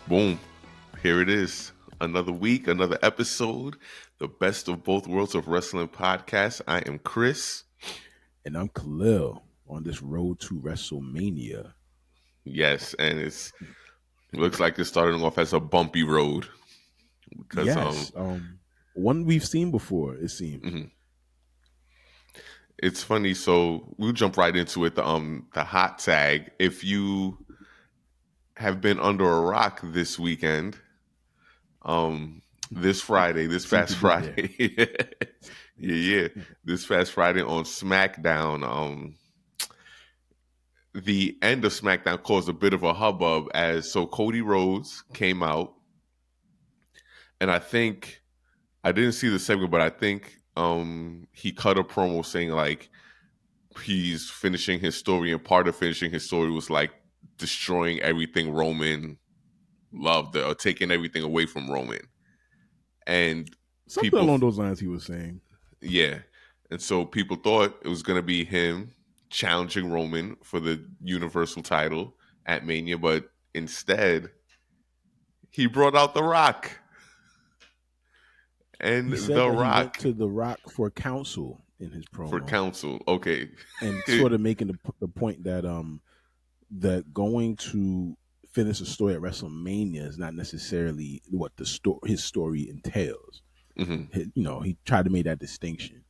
Boom. Here it is. Another week, another episode. The best of both worlds of wrestling podcast. I am Chris. And I'm Khalil on this road to WrestleMania. Yes, and it looks like it's starting off as a bumpy road. Because Yes, one we've seen before, it seems. it's funny, so we'll jump right into it. The hot tag. If you have been under a rock this weekend, this Friday, this Seem to past be there. Friday. yeah. This past Friday on SmackDown, the end of SmackDown caused a bit of a hubbub as Cody Rhodes came out, and I think I didn't see the segment, but I think he cut a promo saying like he's finishing his story, and part of finishing his story was like destroying everything Roman loved or taking everything away from Roman. And something along those lines he was saying. Yeah. And so people thought it was going to be him challenging Roman for the Universal title at Mania, but instead he brought out The Rock. And he said The that Rock he went to The Rock for counsel in his promo. For counsel, okay. And sort of making the point that that going to finish a story at WrestleMania is not necessarily what his story entails. Mm-hmm. He tried to make that distinction.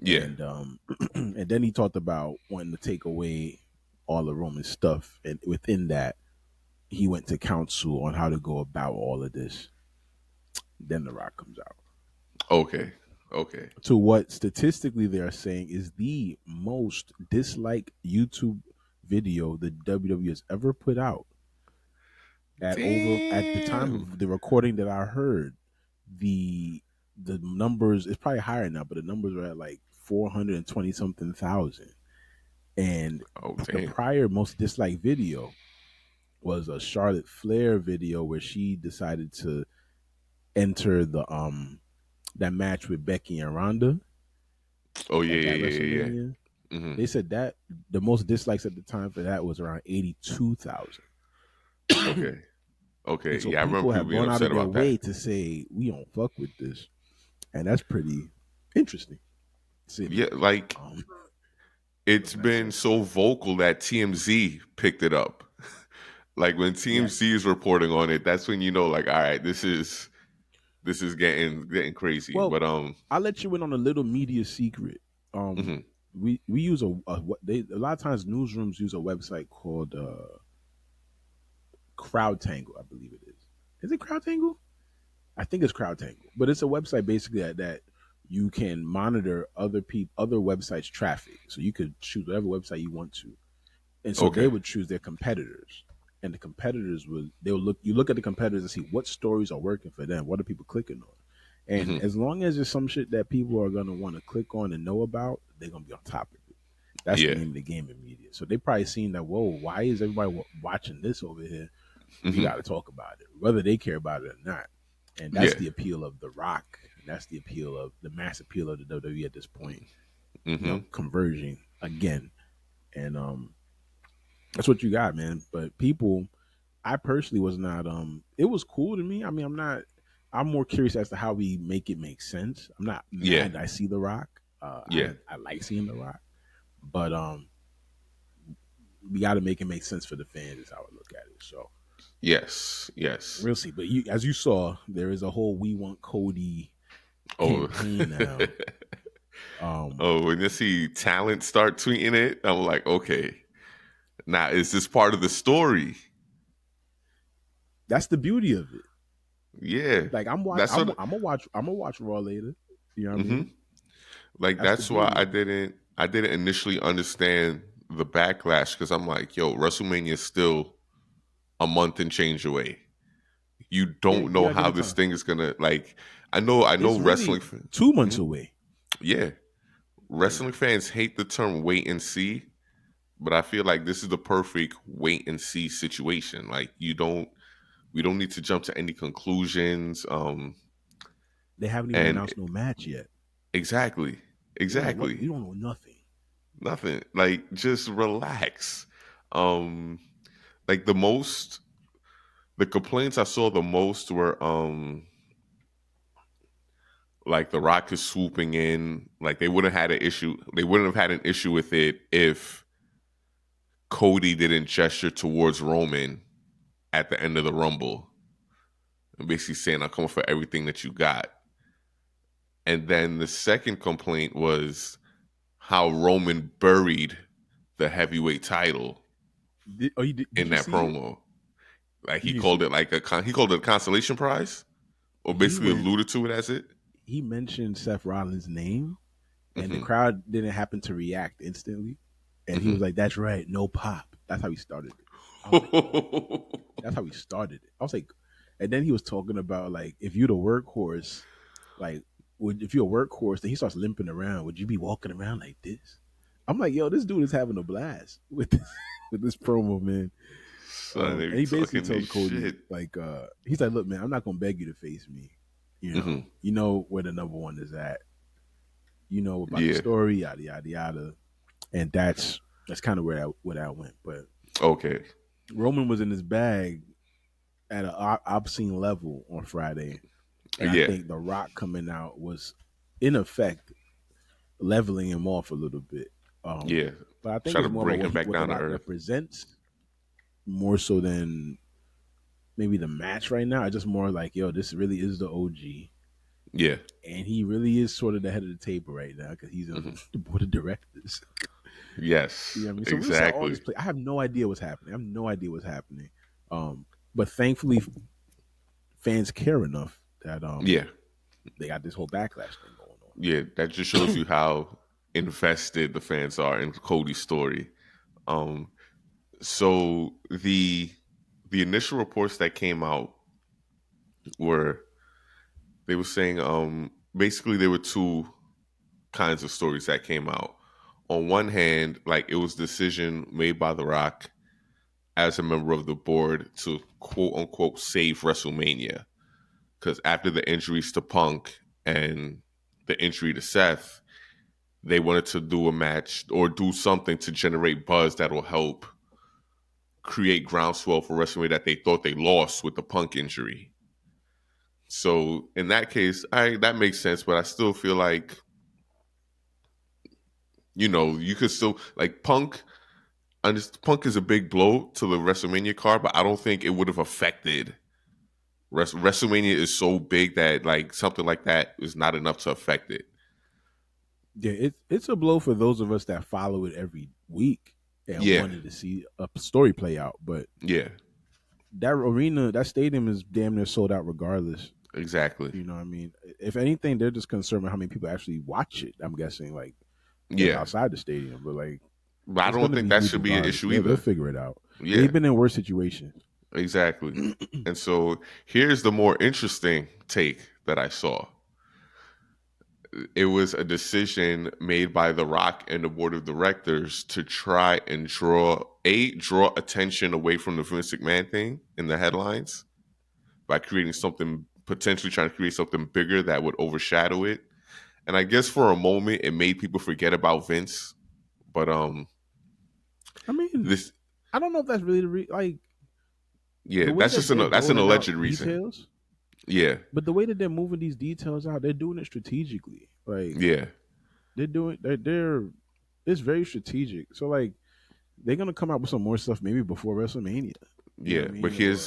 Yeah. And and then he talked about wanting to take away all the Roman stuff, and within that, he went to counsel on how to go about all of this. Then The Rock comes out. Okay. To what statistically they are saying is the most disliked YouTube video the WWE has ever put out. At the time of the recording that I heard, the numbers, it's probably higher now, but the numbers are at like 420 something thousand. And the prior most disliked video was a Charlotte Flair video where she decided to enter the that match with Becky and Ronda. Oh yeah. Mm-hmm. They said that the most dislikes at the time for that was around 82,000. Okay. So yeah, I remember people have gone out of their way to say we don't fuck with this, and that's pretty interesting. Yeah, like it's been so vocal that TMZ picked it up. Like when TMZ is reporting on it, that's when you know, like, all right, this is getting crazy. Well, but I'll let you in on a little media secret. We use a lot of times newsrooms use a website called CrowdTangle, I believe it is. Is it CrowdTangle? I think it's CrowdTangle, but it's a website basically that you can monitor other websites' traffic. So you could choose whatever website you want to, and so they would choose their competitors, and the competitors you look at the competitors and see what stories are working for them, what are people clicking on, and as long as there's some shit that people are gonna want to click on and know about, they're gonna be on top of it. That's the name of the game in media. So they probably seen that. Whoa, why is everybody watching this over here? We got to talk about it, whether they care about it or not. And that's the appeal of The Rock. And that's the appeal of the mass appeal of the WWE at this point. Converging again, and that's what you got, man. But people, I personally was not. It was cool to me. I mean, I'm more curious as to how we make it make sense. I'm not mad. I see The Rock. I like seeing The Rock, but we got to make it make sense for the fans. Is how I look at it. So. Yes. We'll see. But as you saw, there is a whole "We Want Cody" campaign now. When you see talent start tweeting it, I'm like, okay, now is this part of the story? That's the beauty of it. Yeah, like I'm gonna watch Raw later. You know what I mean? Like that's why I didn't initially understand the backlash, because I'm like, yo, WrestleMania is still a month and change away. You don't know how this thing is gonna, like. I know it's wrestling. Really 2 months away. Yeah, wrestling fans hate the term "wait and see," but I feel like this is the perfect wait and see situation. Like we don't need to jump to any conclusions. They haven't even announced no match yet. Exactly. You don't know nothing. Nothing. Like, just relax. Like the most the complaints I saw the most were like The Rock is swooping in. Like they wouldn't have had an issue. They wouldn't have had an issue with it if Cody didn't gesture towards Roman at the end of the Rumble, and basically saying, "I'm coming for everything that you got." And then the second complaint was how Roman buried the heavyweight title Did in you that see it? promo. Like Did he you see called it? it like he called it a consolation prize, or He basically went. alluded to it as it. He mentioned Seth Rollins' name, and the Hmm. crowd didn't happen to react instantly. And he was Hmm. like, "That's right, no pop." That's how he started it. I was like, "Oh." That's how he started it. I was like, and then he was talking about like if you're the workhorse, like if you're a workhorse, then he starts limping around. Would you be walking around like this? I'm like, yo, this dude is having a blast with this, with this promo, man. Son, they And be he basically talking this tells Cody, shit. like, he's like, look, man, I'm not gonna beg you to face me. Hmm. You know where the number one is at. You know about the Yeah. story, yada yada yada. And that's kind of where that went. But Okay. Roman was in his bag at an obscene level on Friday, and I Yeah. think The Rock coming out was, in effect, leveling him off a little bit. Yeah. But I think Try it's to more about bring him back what The down to Rock earth. represents, more so than maybe the match right now. It's just more like, yo, this really is the OG, Yeah. and he really is sort of the head of the table right now because he's on Hmm. the board of directors. You Yes. know what I mean? So we'll see how all Exactly. this play. I have no idea what's happening. I have no idea what's happening. But thankfully, fans care enough that Yeah. they got this whole backlash thing going Yeah. That just shows you how invested the fans are in Cody's story. Um. So the initial reports that came out were they were saying basically there were two kinds of stories that came out. On one hand, like it was a decision made by The Rock as a member of the board to quote unquote save WrestleMania. Because after the injuries to Punk and the injury to Seth, they wanted to do a match or do something to generate buzz that will help create groundswell for WrestleMania that they thought they lost with the Punk injury. So in that case, that makes sense, but I still feel like you could still like Punk. Punk is a big blow to the WrestleMania card, but I don't think it would have affected. WrestleMania is so big that like something like that is not enough to affect it. on. Yeah, it's a blow for those of us that follow it every week and Yeah, wanted to see a story play out. But yeah, that arena, that stadium is damn near sold out regardless. exactly. You know what I mean? If anything, they're just concerned with how many people actually watch it. I'm guessing like Yeah, outside the stadium, but like but I it's don't going to think be that huge should be an regardless. issue They'll either. figure it out. Yeah, They've been in worse situations. exactly. And so here's the more interesting take that I saw. It was a decision made by The Rock and the board of directors to try and draw attention away from the Vince McMahon thing in the headlines by creating something potentially trying to create something bigger that would overshadow it. And I guess for a moment it made people forget about Vince. But I mean, this I don't know if that's really like yeah, the way that's that just they're that's an doling alleged out reason. details. Yeah, But the way that they're moving these details out, they're doing it strategically. Like yeah, they're it's very strategic. So like they're gonna come out with some more stuff maybe before WrestleMania. You know yeah. what I But mean? Or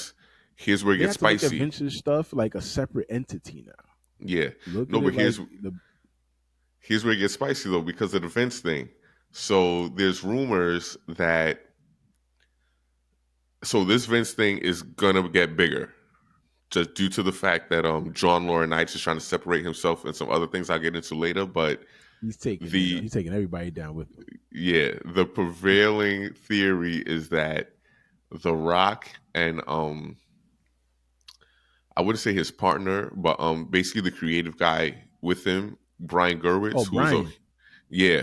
here's where it they gets have to look at spicy. Vince's stuff like a separate entity now. Yeah. Look No, at but it like the here's where it gets spicy though, because of the Vince thing. So there's rumors that this Vince thing is gonna get bigger. Just due to the fact that John Laurinaitis is trying to separate himself and some other things I'll get into later. But he's taking it. the He's taking everybody down with him. the prevailing theory is that The Rock and I wouldn't say his partner, but basically the creative guy with him, Brian Oh, Gerwitz, Brian. yeah,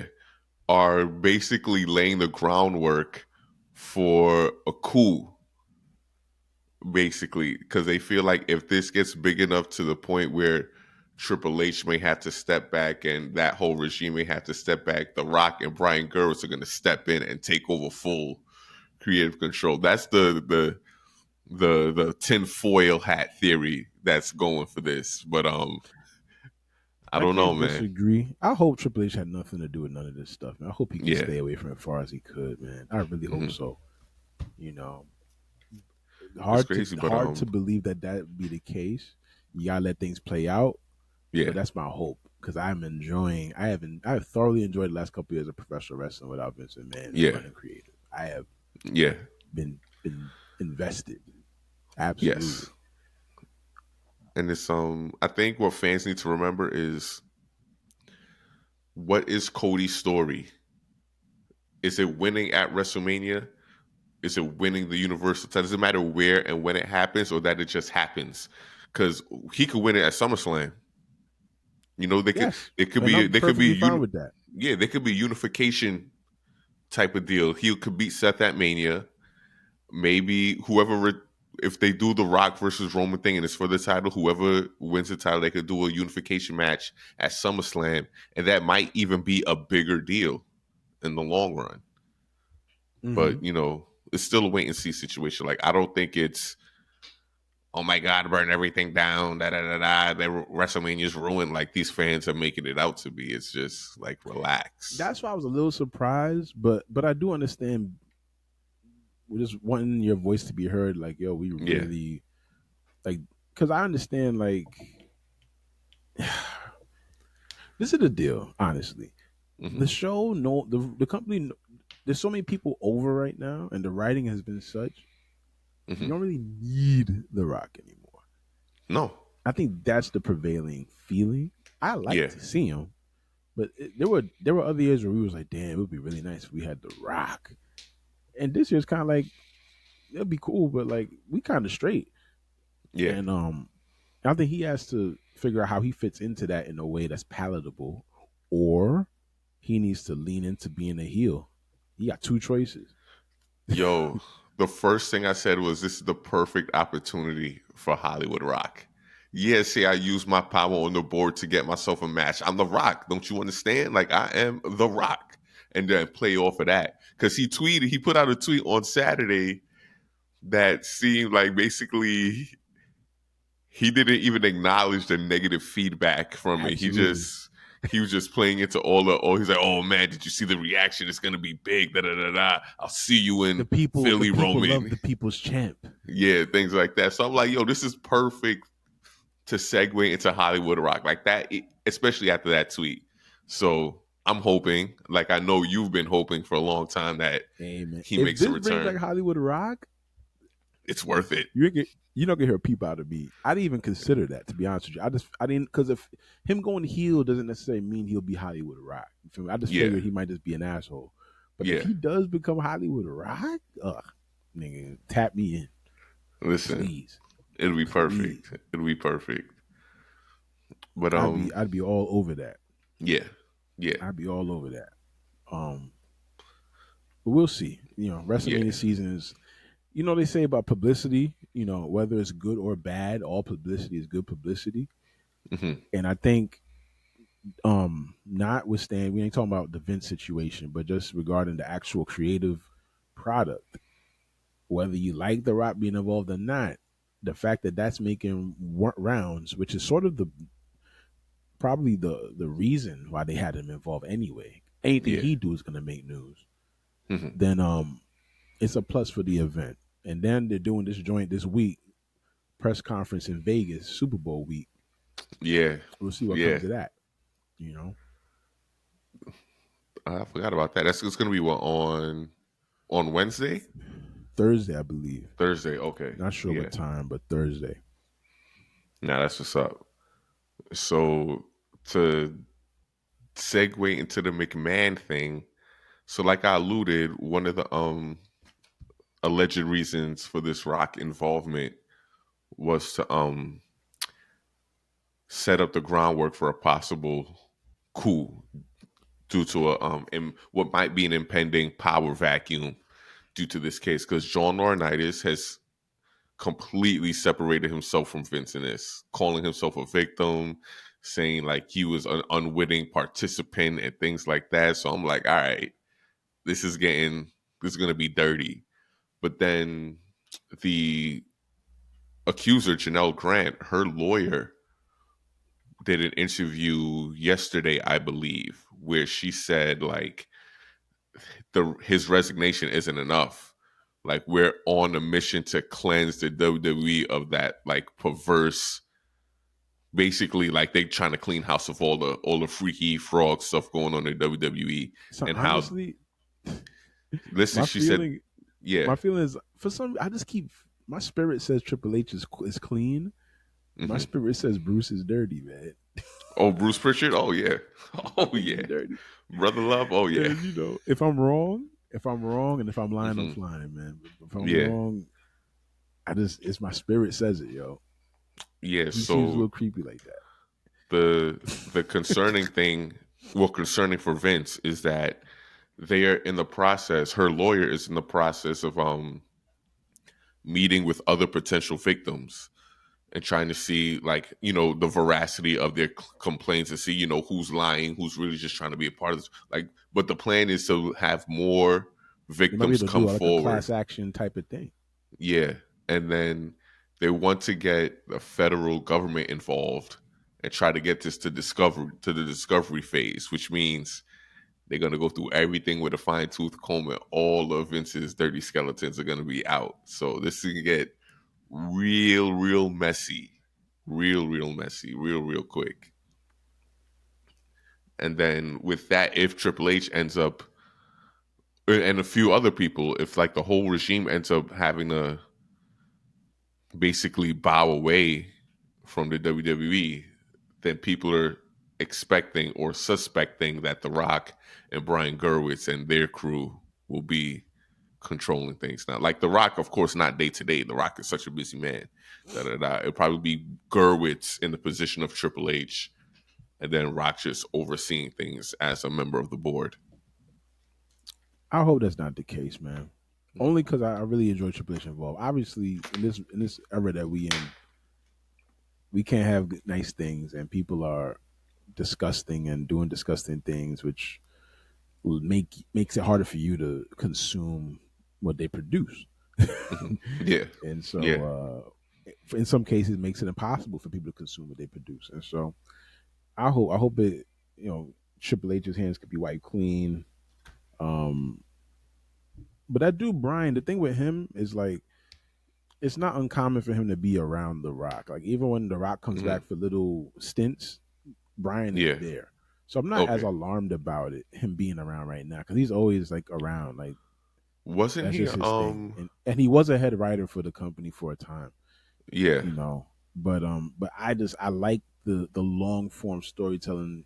are basically laying the groundwork for a coup, basically, because they feel like if this gets big enough to the point where Triple H may have to step back and that whole regime may have to step back, The Rock and Brian Gerwitz are going to step in and take over full creative control. That's the tinfoil hat theory that's going for this. But I I don't know, can't man. disagree. I hope Triple H had nothing to do with none of this stuff, man. I hope he can Yeah. stay away from it as far as he could, man. I really hope Hmm. so. You know, It's hard to crazy, but hard to believe that that would be the case. You gotta let things play out, yeah, but that's my hope because I'm enjoying. I have thoroughly enjoyed the last couple of years of professional wrestling without Vince McMahon yeah, running creative. I have yeah, been invested yes. absolutely. And it's I think what fans need to remember is, what is Cody's story? Is it winning at WrestleMania? Is it winning the Universal title? Does it matter where and when it happens, or that it just happens? Because he could win it at SummerSlam. You know, they could. Yes, It could and be. I'm They could be. perfectly fine with that. Yeah, they could be unification type of deal. He could beat Seth at Mania. Maybe if they do the Rock versus Roman thing and it's for the title, whoever wins the title, they could do a unification match at SummerSlam, and that might even be a bigger deal in the long run. Hmm. But it's still a wait and see situation. Like, I don't think it's, oh my god, burn everything down, da da da da. WrestleMania's ruined, like these fans are making it out to be. It's just like, relax. That's why I was a little surprised, but I do understand just wanting your voice to be heard. Like, yo, we Yeah. really like because I understand like this is the deal. Honestly, Hmm. the show, no, the company. There's so many people over right now, and the writing has been such. You Hmm. don't really need The Rock anymore. No. I think that's the prevailing feeling. I like Yeah. to see him, but there were other years where we was like, damn, it would be really nice if we had The Rock. And this year's kind of like it'll be cool, but like we kind of straight. Yeah. And I think he has to figure out how he fits into that in a way that's palatable, or he needs to lean into being a heel. He got two choices. Yo, the first thing I said was, this is the perfect opportunity for Hollywood Rock. Yeah, see, I use my power on the board to get myself a match. I'm the Rock. Don't you understand? Like, I am the Rock. And then play off of that. Because he put out a tweet on Saturday that seemed like basically he didn't even acknowledge the negative feedback from it. Absolutely. He was just playing into he's like, oh man, did you see the reaction? It's gonna be big, da da da da. I'll see you The in people the Philly, people love Roman. the people's champ. Yeah, things like that. So I'm like, yo, this is perfect to segue into Hollywood Rock. Like that, especially after that tweet. So I'm hoping, like I know you've been hoping for a long time, that Amen. he If makes a this brings back return. Hollywood Rock, It's worth it. you're not gonna hear a peep out of me. I didn't even consider that, to be honest with you. I didn't because if him going heel doesn't necessarily mean he'll be Hollywood Rock. You feel me? I just Yeah, figured he might just be an asshole. But if yeah. he does become Hollywood Rock, nigga, tap me in, Listen, please, it'll be please. perfect. It'll be perfect. But I'd be all over that. yeah, yeah, I'd be all over that. But we'll see. yeah. WrestleMania season is. They say about publicity. Whether it's good or bad, all publicity is good publicity. Hmm. And I think, notwithstanding, we ain't talking about the Vince situation, but just regarding the actual creative product, whether you like The Rock being involved or not, the fact that that's making rounds, which is sort of the probably the reason why they had him involved anyway. Anything Yeah. he do is going to make news. Hmm. Then it's a plus for the event. And then they're doing this joint this week, press conference in Vegas, Super Bowl week. Yeah. We'll see what Yeah. comes of that. You know, I forgot about that. It's gonna be what, on Wednesday? Thursday, I believe. Thursday. Okay. Not sure Yeah. what time, but Thursday. Now that's what's up. So, to segue into the McMahon thing, so like I alluded, one of the alleged reasons for this Rock involvement was to set up the groundwork for a possible coup due to what might be an impending power vacuum due to this case, because John Laurinaitis has completely separated himself from Vince in this, calling himself a victim, saying like he was an unwitting participant and things like that. So I'm like, all right, this is going to be dirty. But then the accuser, Janelle Grant, her lawyer did an interview yesterday, I believe, where she said like his resignation isn't enough. Like we're on a mission to cleanse the WWE of that like perverse, basically like they trying to clean house of all the freaky frog stuff going on in WWE. So And how, honestly, listen, my she said, feeling, yeah, my feeling is for some. I just keep my spirit says Triple H is clean. My hmm spirit says Bruce is dirty, man. oh, Bruce Pritchard, oh yeah, I oh think he's yeah, dirty. Brother Love, oh yeah, And if I'm wrong, and if I'm lying, I'm hmm flying, man. But if I'm yeah, wrong, it's my spirit says it, yo. yeah. He seems a So little creepy like that. the concerning thing, well, concerning for Vince is that they are in the process. Her lawyer is in the process of meeting with other potential victims and trying to see like the veracity of their complaints and see who's lying, who's really just trying to be a part of this. Like, but the plan is to have more They might be victims able to do come like a forward. class action type of thing. Yeah, and then they want to get the federal government involved and try to get this to the discovery phase, which means they're gonna go through everything with a fine tooth comb, and all of Vince's dirty skeletons are gonna be out. So this is gonna get real messy, real messy, real quick. And then with that, if Triple H ends up, and a few other people, if like the whole regime ends up having to basically bow away from the WWE, then people are expecting or suspecting that The Rock and Brian Gerwitz and their crew will be controlling things now. Like The Rock, of course, not day to day. The Rock is such a busy man. Da, da, da. It'll probably be Gerwitz in the position of Triple H, and then Rock just overseeing things as a member of the board. I hope that's not the case, man. Only because I really enjoy Triple H involved. Obviously, in this era that we in, we can't have nice things, and people are disgusting and doing disgusting things, which will makes it harder for you to consume what they produce. Mhm. Yeah, And yeah, so, in some cases, it makes it impossible for people to consume what they produce. And so, I hope it, Triple H's hands could be wiped clean. Um, but that dude Brian, the thing with him is like it's not uncommon for him to be around The Rock. Like even when The Rock comes hmm back for little stints, Brian is yeah. there. So I'm not as Okay, alarmed about him being around right now because he's always like around. Like wasn't that's he? just his thing. And he was a head writer for the company for a time, Yeah, you know. But I like the long form storytelling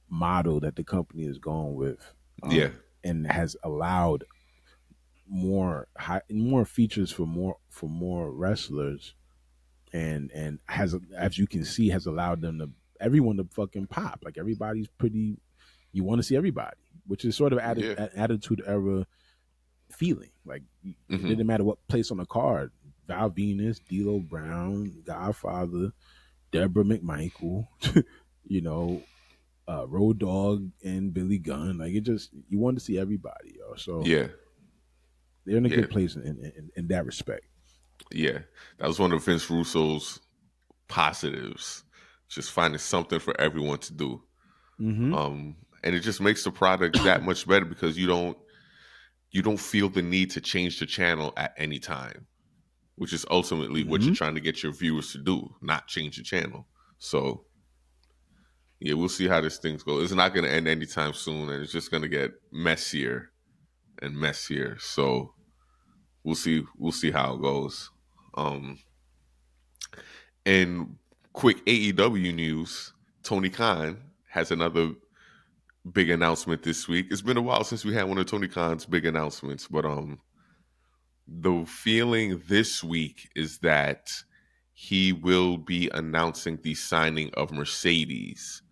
model that the company is going with, yeah, and has allowed more features for more wrestlers, and has, as you can see, has allowed them to everyone to fucking pop. Like everybody's pretty. You want to see everybody, which is sort of yeah. an attitude era feeling. Like it hmm didn't matter what place on the card. Val Venus, D'Lo Brown, Godfather, Deborah McMichael, you know, Road Dogg and Billy Gunn. Like it just you want to see everybody, yo. So Yeah, they're in a yeah, good place in that respect. yeah. That was one of Vince Russo's positives. Just finding something for everyone to do. Mm-hmm. And it just makes the product that much better because you don't feel the need to change the channel at any time, which is ultimately what you're Mm-hmm. trying to get your viewers to do, not change the channel. So yeah, we'll see how this thing goes. It's not going to end anytime soon, and it's just going to get messier and messier. So we'll see how it goes. Um, and quick AEW news: Tony Khan has another big announcement this week. It's been a while since we had one of Tony Khan's big announcements, but the feeling this week is that he will be announcing the signing of Mercedes.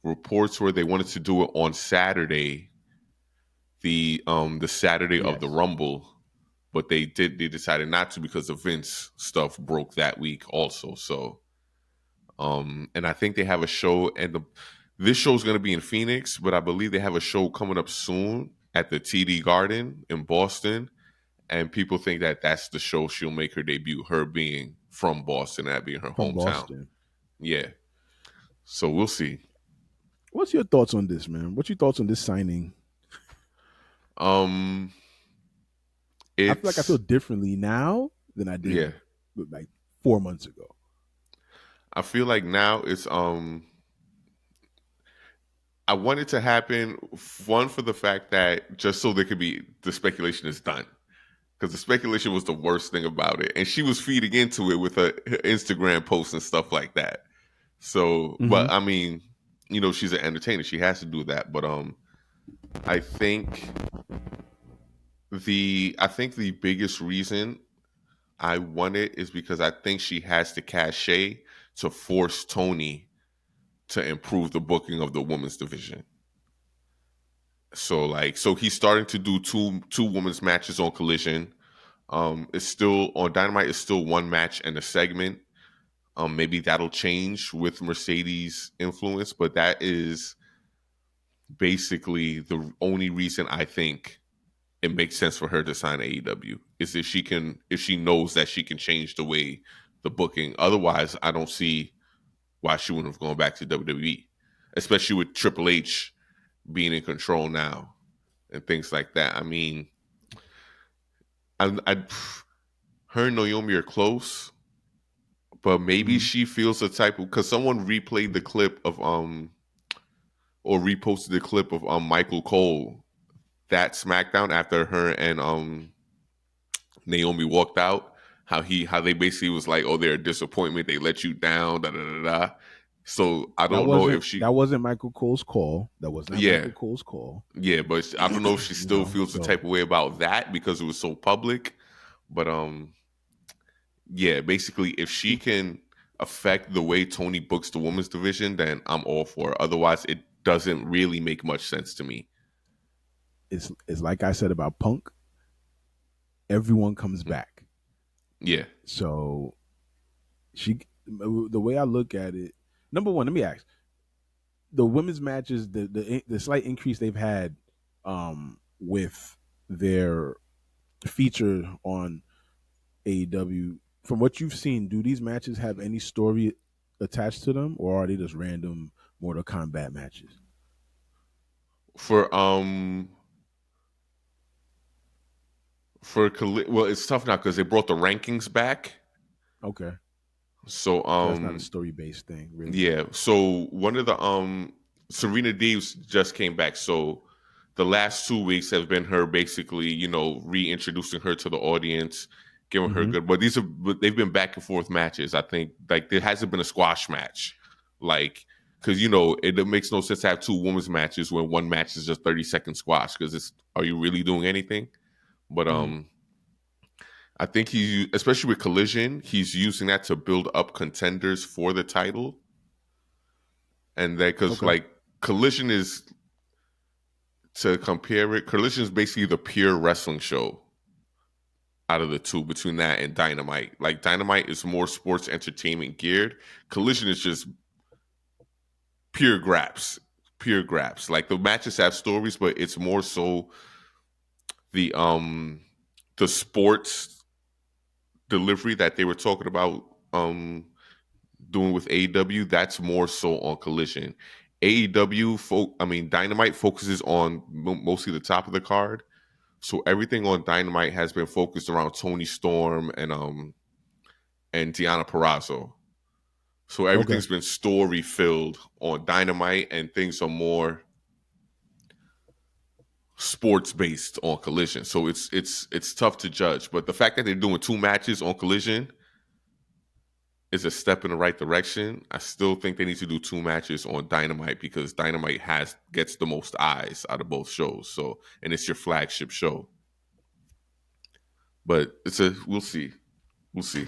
Reports where they wanted to do it on Saturday, the Saturday of the Yes. Rumble, but they decided not to because the Vince stuff broke that week also. So and I think they have a show, and this show is going to be in Phoenix, but I believe they have a show coming up soon at the TD Garden in Boston, and people think that that's the show she'll make her debut, her being from Boston, that being her from hometown. Boston. Yeah. So we'll see. What's your thoughts on this, man? What's your thoughts on this signing? Um, I feel it's differently now than I yeah. did like 4 months ago. I feel like now it's I want it to happen. One, for the fact that just so there could be the speculation is done, because the speculation was the worst thing about it, and she was feeding into it with her Instagram posts and stuff like that. So, Mm-hmm. but I mean, she's an entertainer; she has to do that. But I think the biggest reason I want it is because I think she has the cachet to force Tony to improve the booking of the women's division. So he's starting to do two women's matches on Collision. It's still on Dynamite. It's still one match and a segment. Maybe that'll change with Mercedes' influence, but that is basically the only reason I think it makes sense for her to sign AEW is if she knows that she can change the way the booking. Otherwise, I don't see why she wouldn't have gone back to WWE, especially with Triple H being in control now and things like that. I mean, I her and Naomi are close, but maybe Mm-hmm. she feels the type of because someone replayed the clip of or reposted the clip of Michael Cole that SmackDown after her and Naomi walked out. How they basically was like, oh, they're a disappointment. They let you down. Da da da da. So I don't know if she. That wasn't Michael Cole's call. That was not Yeah, Michael Cole's call. yeah, but I don't know if she still feels the So type of way about that because it was so public. But yeah, basically, if she can affect the way Tony books the women's division, then I'm all for it. Otherwise, it doesn't really make much sense to me. it's like I said about Punk. Everyone comes Mhm. back. Yeah. So she, the way I look at it, number one, let me ask: the women's matches, the slight increase they've had, with their feature on AEW. From what you've seen, do these matches have any story attached to them, or are they just random Mortal Kombat matches? For well, it's tough now because they brought the rankings back. Okay, So so that's not a story based thing, really. yeah. So one of the Serena Deeves just came back. So the last 2 weeks have been her basically, reintroducing her to the audience, giving her Mm-hmm. good. But they've been back and forth matches. I think like there hasn't been a squash match, like because it makes no sense to have two women's matches when one match is just 30-second squash because it's are you really doing anything? But Mm-hmm. I think especially with Collision, he's using that to build up contenders for the title. And that because Okay. like Collision is to compare it, Collision is basically the pure wrestling show out of the two between that and Dynamite. Like Dynamite is more sports entertainment geared. Collision is just pure graps, pure graps. Like the matches have stories, but it's more so the um the sports delivery that they were talking about doing with AEW. That's more so on Collision. Dynamite focuses on mostly the top of the card. So everything on Dynamite has been focused around Tony Storm and Deanna Purrazzo. So Okay. everything's been story filled on Dynamite, and things are more sports based on Collision. So it's tough to judge. But the fact that they're doing two matches on Collision is a step in the right direction. I still think they need to do two matches on Dynamite because Dynamite gets the most eyes out of both shows. So and it's your flagship show. But we'll see. We'll see.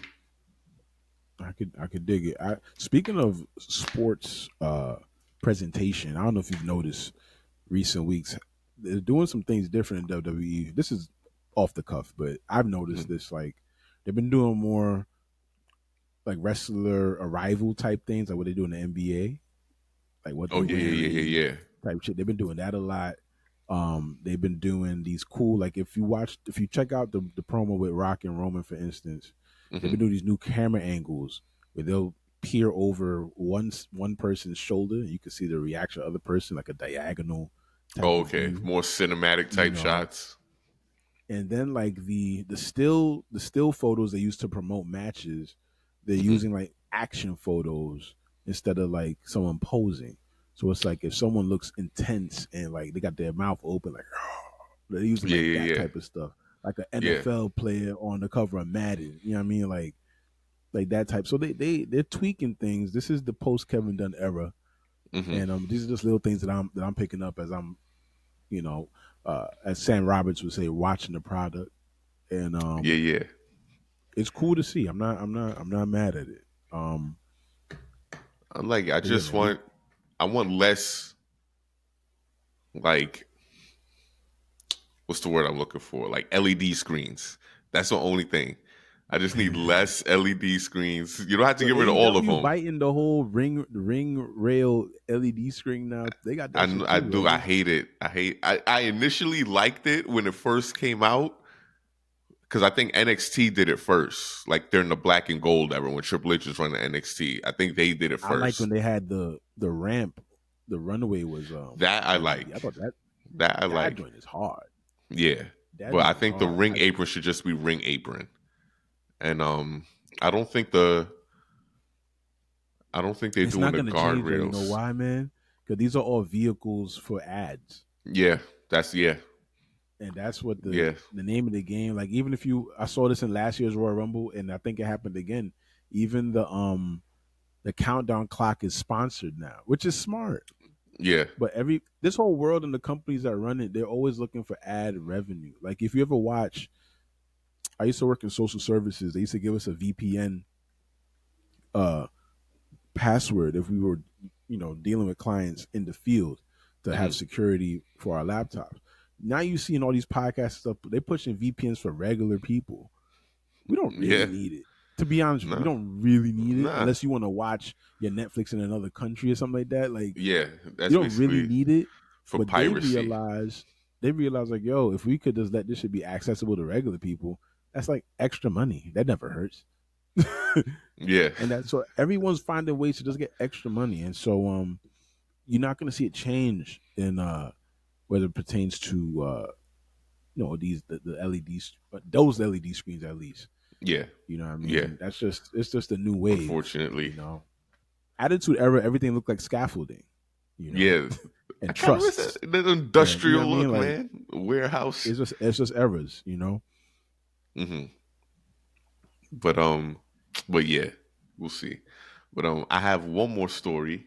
I could dig it. Speaking of sports presentation, I don't know if you've noticed recent weeks they're doing some things different in WWE. This is off the cuff, but I've noticed Mhm. this. Like they've been doing more like wrestler arrival type things, like what they do in the NBA, like what Oh they yeah, yeah, yeah, wearing yeah, yeah. type shit. They've been doing that a lot. They've been doing these cool, like if you check out the promo with Rock and Roman, for instance, They've Hmm. been doing these new camera angles where they'll peer over one person's shoulder. You can see the reaction of the other person, like a diagonal type Oh, of okay. view. More cinematic You type know, shots. and then like the still photos they use to promote matches, they're Hmm. using like action photos instead of like someone posing. So it's like if someone looks intense and like they got their mouth open, like they're using Yeah, like yeah, that yeah, type of stuff, like an yeah. NFL player on the cover of Madden. You know what I mean? Like that type. So they're tweaking things. This is the post Kevin Dunn era, Hmm. and these are just little things that I'm picking up as I'm, you know, as Sam Roberts would say, watching the product, and Yeah, yeah. it's cool to see. I'm not mad at it. I'm like, I But yeah, just man, want, I want less, like, what's the word I'm looking for? Like LED screens. That's the only thing. I just need less LED screens. You don't have to so get rid of all of AEW them. biting the whole ring rail LED screen now. They got that shit I too, do. I bro. hate it. I initially liked it when it first came out because I think NXT did it first. Like during the black and gold era when Triple H was running NXT. I think they did it I like when first. they had the ramp, the runway was That I LED. I like. thought That I that like. joint is hard. Yeah. That But I joint is think the hard. ring apron should just be ring apron. And I don't think the I don't think they're It's doing not the gonna change though. You know guardrails. why, man? Because these are all vehicles for ads, Yeah, that's yeah, and that's what the yeah, the name of the game. Like even if I saw this in last year's Royal Rumble, and I think it happened again. Even the countdown clock is sponsored now, which is smart. yeah. But this whole world and the companies that run it, they're always looking for ad revenue. Like if you ever watch, I used to work in social services. They used to give us a VPN uh password if we were, dealing with clients in the field to have Hmm. security for our laptops. Now you see in all these podcasts stuff, they're pushing VPNs for regular people. We don't really Yeah. need it. To be honest with you, we Nah. don't really need it Nah. unless you want to watch your Netflix in another country or something like that. Like Yeah. you That's don't really basically need it. for But piracy. they realize like, yo, if we could just let this should be accessible to regular people, that's like extra money. That never hurts. Yeah. And that so everyone's finding ways to just get extra money. And so you're not gonna see it change in whether it pertains to these the LEDs, but those LED screens at least. Yeah. You know what I Yeah. mean? It's just a new wave, Unfortunately. Attitude era, everything looked like scaffolding, you know, Yeah. I and kind of miss trusts. the And you know what industrial I mean? look, Like man. Warehouse. it's just eras. Hmm. But but yeah, we'll see. But I have one more story,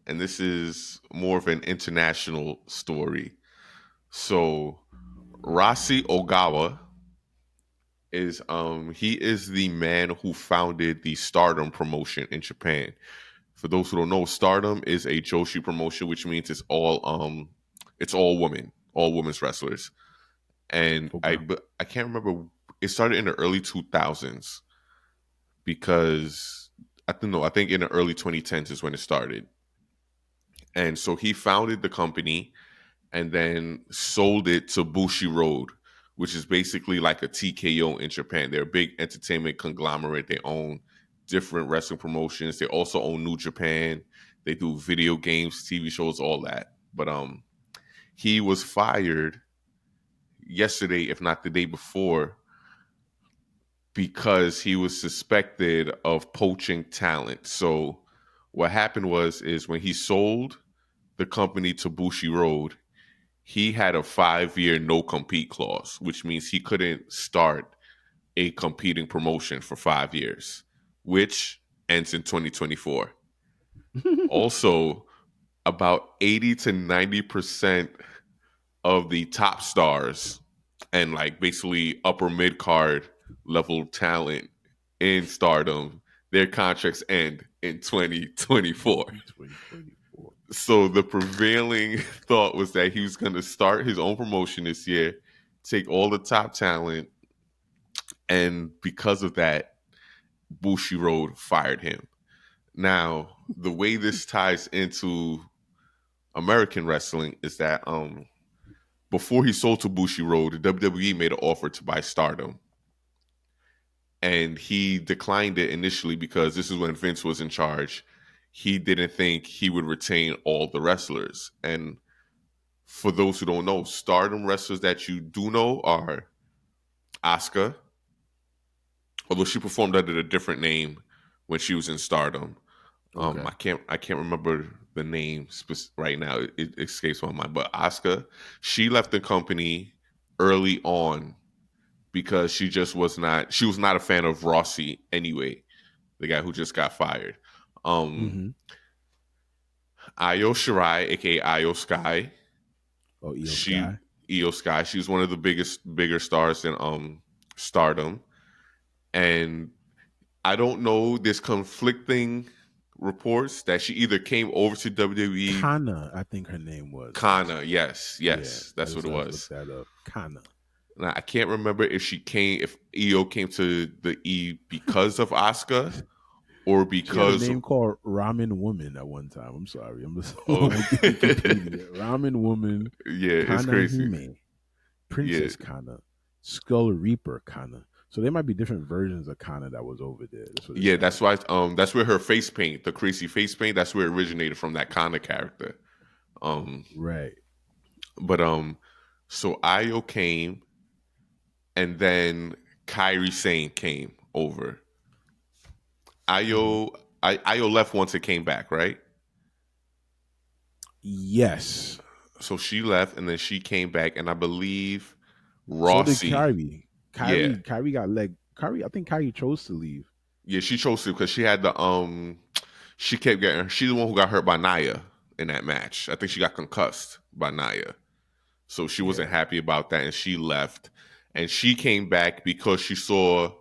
and this is more of an international story. So Rasi Ogawa is he is the man who founded the Stardom promotion in Japan. For those who don't know, Stardom is a joshi promotion, which means it's all women's wrestlers. And Okay. I can't remember, it started in the early 2000s because I think in the early 2010s is when it started. And so he founded the company and then sold it to Bushiroad, which is basically like a TKO in Japan. They're a big entertainment conglomerate. They own different wrestling promotions. They also own New Japan. They do video games, TV shows, all that. But he was fired yesterday, if not the day before, because he was suspected of poaching talent. So what happened is when he sold the company to Bushiroad, he had a 5-year no compete clause, which means he couldn't start a competing promotion for 5 years, which ends in 2024. Also, about 80 to 90% of the top stars and like basically upper mid card level talent in stardom, their contracts end in 2024. 2024. So the prevailing thought was that he was going to start his own promotion this year, take all the top talent, and because of that, Bushiroad fired him. Now, the way this ties into American wrestling is that before he sold to Bushiroad, the WWE made an offer to buy Stardom, and he declined it initially because this is when Vince was in charge. He didn't think he would retain all the wrestlers. And for those who don't know, Stardom wrestlers that you do know are Asuka, although she performed under a different name when she was in Stardom. Okay. I can't remember the name right now. It escapes my mind. But Asuka, she left the company early on because she was not a fan of Rossi anyway, the guy who just got fired. Um, Mm-hmm. Io Shirai, aka Io Sky, Oh, Io she Sky. Io Sky, she's one of the bigger stars in Stardom, and I don't know. There's conflicting reports that she either came over to WWE. Kana, I think her name was Kana, also. yes, Yeah, yes, that's what it I just looked was. that up. Kana. Now, I can't remember if Io came to the E because of Asuka or She had a because name called Ramen Woman at one time. I'm sorry. I'm just oh on Wikipedia. Ramen Woman, yeah, it's Kana crazy. Hime, Yeah, Princess Kana, Skull Reaper Kana. So there might be different versions of Kana that was over there. That's what it's yeah, that's saying. why. That's where her face paint, the crazy face paint, that's where it originated from, that Kana character. Um, Right. but so Io came, and then Kyrie Sane came over. Hmm. Io left once it came back, right? Yes. So she left, and then she came back, and I believe So did Rossi. Kyrie. Yeah, Kyrie got leg. Kyrie, I think Kyrie chose to leave. yeah, she chose to because she had the she kept getting. She's the one who got hurt by Naya in that match. I think she got concussed by Naya, so she wasn't Yeah. happy about that, and she left. And she came back because she saw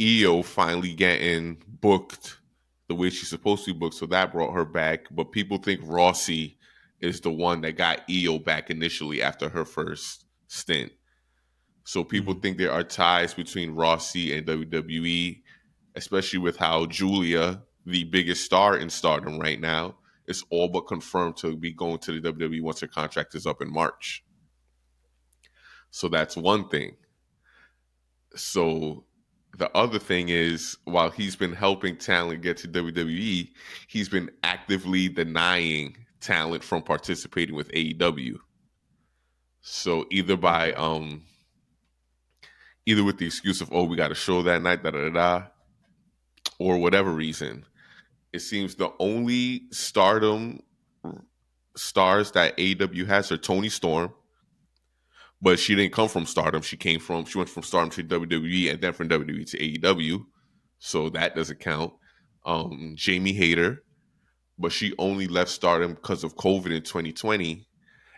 Io finally getting booked the way she's supposed to be booked, so that brought her back. But people think Rossi is the one that got Io back initially after her first stint. So people Hmm. think there are ties between Rossi and WWE, especially with how Julia, the biggest star in Stardom right now, is all but confirmed to be going to the WWE once her contract is up in March. So that's one thing. So the other thing is, while he's been helping talent get to WWE, he's been actively denying talent from participating with AEW. So Okay. either with the excuse of, oh, we got a show that night, da da da da, or whatever reason, it seems the only Stardom stars that AEW has are Tony Storm, but she didn't come from Stardom. She went from Stardom to WWE and then from WWE to AEW, so that doesn't count. Jamie Hayter, but she only left Stardom because of COVID in 2020,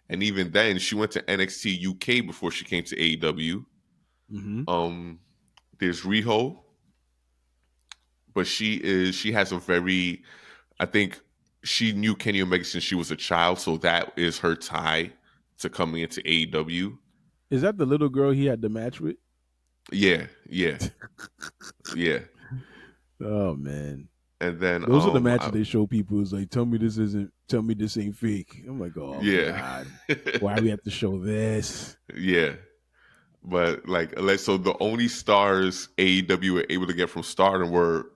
and even then she went to NXT UK before she came to AEW. Hmm. Um, there's Riho, but she has a very, I think she knew Kenny Omega since she was a child, so that is her tie to coming into AEW. Is that the little girl he had the match with? Yeah, yeah, yeah. Oh man. And then Those are the matches they show people. Is like, tell me this ain't fake. I'm like, oh yeah. God. Why we have to show this? Yeah. But so the only stars AEW were able to get from Stardom were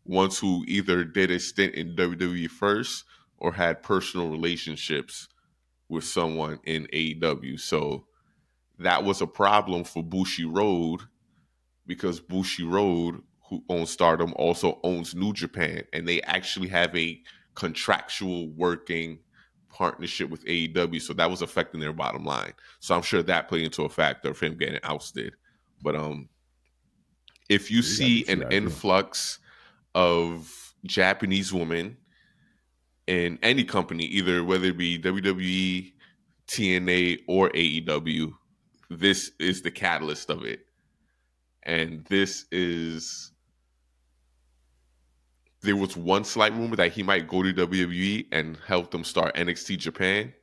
ones who either did a stint in WWE first or had personal relationships with someone in AEW. So that was a problem for Bushiroad because Bushiroad, who owns Stardom, also owns New Japan, and they actually have a contractual working partnership with AEW. So that was affecting their bottom line. So I'm sure that played into a factor of him getting ousted. But if you Yeah, he got to do see what you an got to do. influx of Japanese women in any company, either whether it be WWE, TNA, or AEW, this is the catalyst of it. And there was one slight rumor that he might go to WWE and help them start NXT Japan.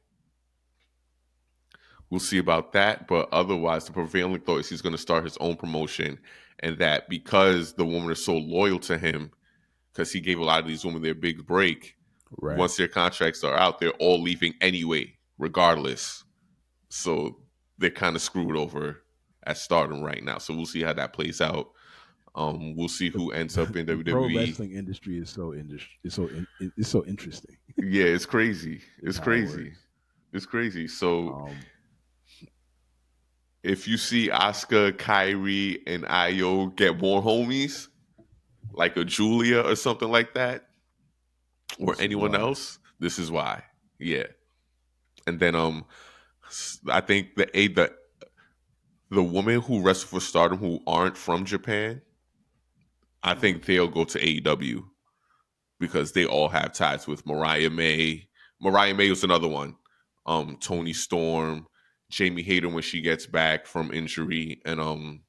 We'll see about that. But otherwise, the prevailing thought is he's going to start his own promotion. And that because the women are so loyal to him, because he gave a lot of these women their big break, Right. once their contracts are out, they're all leaving anyway, regardless. So they're kind of screwed over at Stardom right now. So we'll see how that plays out. We'll see who ends up in The pro WWE. wrestling industry is so it's so interesting. Yeah, it's crazy. Is It's how it crazy. works. It's crazy. So Um, if you see Asuka, Kyrie, and Io get more homies, like a Julia or something like that, or this is anyone why. else, this is why. Yeah. And then I think the women who wrestle for Stardom who aren't from Japan, I think they'll go to AEW because they all have ties with Mariah May. Mariah May was another one. Tony Storm, Jamie Hayter when she gets back from injury, and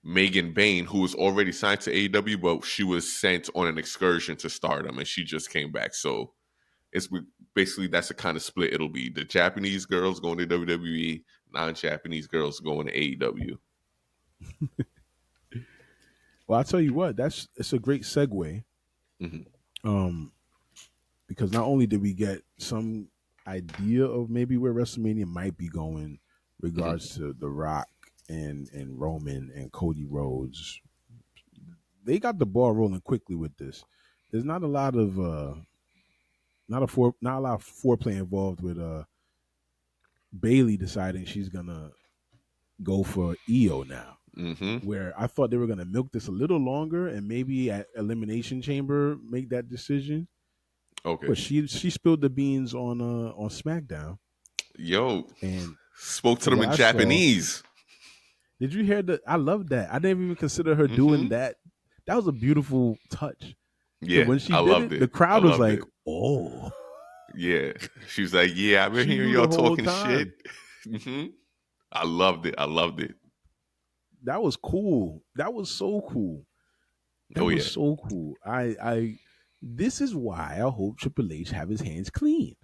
Megan Bain, who was already signed to AEW, but she was sent on an excursion to Stardom, and she just came back. So it's basically that's the kind of split it'll be. The Japanese girls going to WWE, non-Japanese girls going to AEW. Well, I'll tell you what, it's a great segue. Mm-hmm. Um, because not only did we get some idea of maybe where WrestleMania might be going, Mm-hmm. regards to The Rock and Roman and Cody Rhodes, they got the ball rolling quickly with this. There's not a lot of not a lot of foreplay involved with Bailey deciding she's gonna go for Io now. Mm-hmm. Where I thought they were gonna milk this a little longer and maybe at Elimination Chamber make that decision. Okay. But she spilled the beans on SmackDown, Yo, and spoke to from them what in I saw, Japanese. did you hear that? I love that. I didn't even consider her Mm-hmm. doing that. That was a beautiful touch. Because Yeah, when she I did loved it, the it. I crowd was loved like, it. "Oh, Yeah. She's like, yeah, I've been she hearing knew the y'all whole talking shit. time." hmm I loved it. I loved it. That was cool. That was so cool. That Oh was yeah. so cool. I this is why I hope Triple H have his hands clean.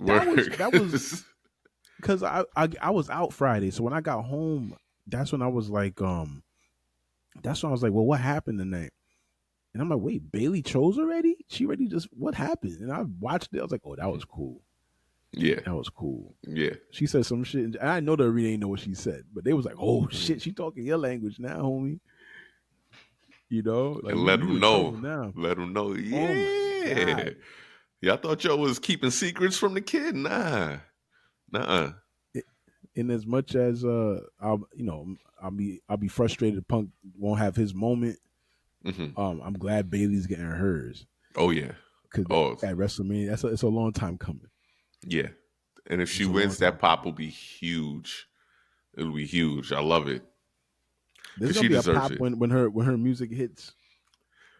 That was Works. because I was out Friday, so when I got home, that's when I was like, that's when I was like, well, what happened tonight? And I'm like, wait, Bailey chose already? She already just what happened? And I watched it. I was like, oh, that was cool. Yeah. That was cool. Yeah. She said some shit, and I know the arena ain't know what she said, but they was like, oh shit, she talking your language now, homie. You know, like And we let you them in trouble know. now. Let them know. Oh my Yeah. god. Y'all thought y'all was keeping secrets from the kid? Nah. Nuh-uh. In as much as I'll be frustrated Punk won't have his moment. hmm I'm glad Bailey's getting hers Oh yeah. because Oh at WrestleMania it's a long time coming. yeah. And if she It's a long wins, that time pop coming. will be huge. It'll be huge. I love it. There's Because gonna she be a deserves pop it. when her music hits.